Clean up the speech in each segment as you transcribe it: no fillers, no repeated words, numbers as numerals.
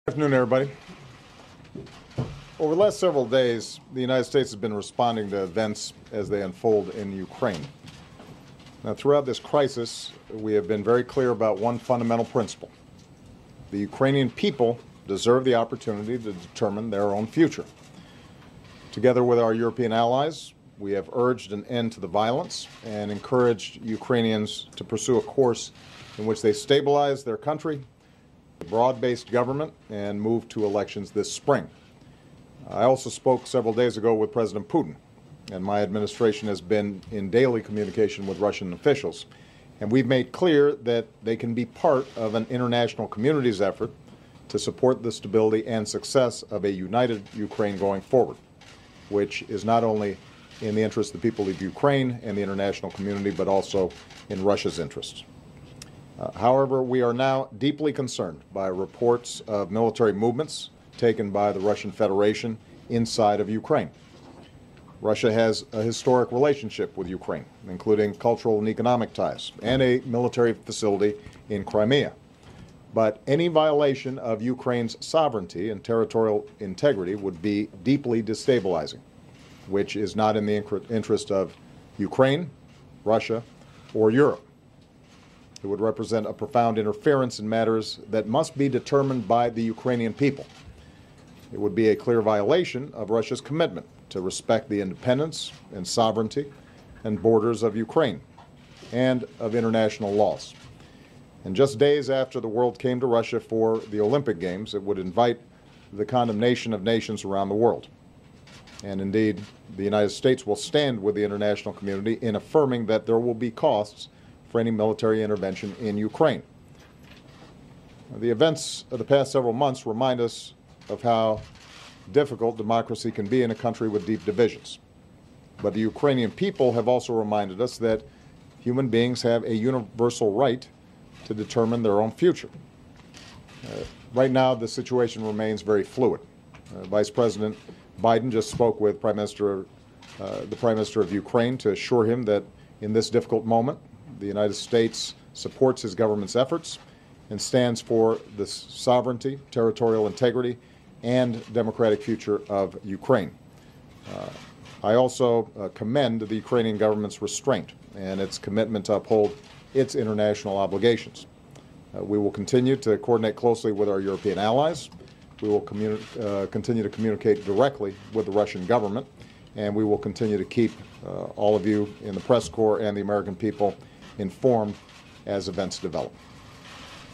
Good afternoon, everybody. Over the last several days, the United States has been responding to events as they unfold in Ukraine. Now, throughout this crisis, we have been very clear about one fundamental principle. The Ukrainian people deserve the opportunity to determine their own future. Together with our European allies, we have urged an end to the violence and encouraged Ukrainians to pursue a course in which they stabilize their country, a broad-based government, and move to elections this spring. I also spoke several days ago with President Putin, and my administration has been in daily communication with Russian officials. And we've made clear that they can be part of an international community's effort to support the stability and success of a united Ukraine going forward, which is not only in the interest of the people of Ukraine and the international community, but also in Russia's interests. However, we are now deeply concerned by reports of military movements taken by the Russian Federation inside of Ukraine. Russia has a historic relationship with Ukraine, including cultural and economic ties, and a military facility in Crimea. But any violation of Ukraine's sovereignty and territorial integrity would be deeply destabilizing, which is not in the interest of Ukraine, Russia, or Europe. It would represent a profound interference in matters that must be determined by the Ukrainian people. It would be a clear violation of Russia's commitment to respect the independence and sovereignty and borders of Ukraine and of international laws. And just days after the world came to Russia for the Olympic Games, it would invite the condemnation of nations around the world. And indeed, the United States will stand with the international community in affirming that there will be costs for any military intervention in Ukraine. The events of the past several months remind us of how difficult democracy can be in a country with deep divisions. But the Ukrainian people have also reminded us that human beings have a universal right to determine their own future. Right now, the situation remains very fluid. Vice President Biden just spoke with the Prime Minister of Ukraine to assure him that in this difficult moment, the United States supports his government's efforts and stands for the sovereignty, territorial integrity, and democratic future of Ukraine. I also commend the Ukrainian government's restraint and its commitment to uphold its international obligations. We will continue to coordinate closely with our European allies. We will continue to communicate directly with the Russian government, and we will continue to keep all of you in the press corps and the American people informed as events develop.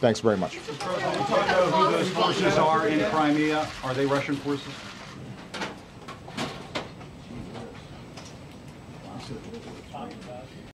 Thanks very much. Mr. President, do you know who those forces are in Crimea? Are they Russian forces?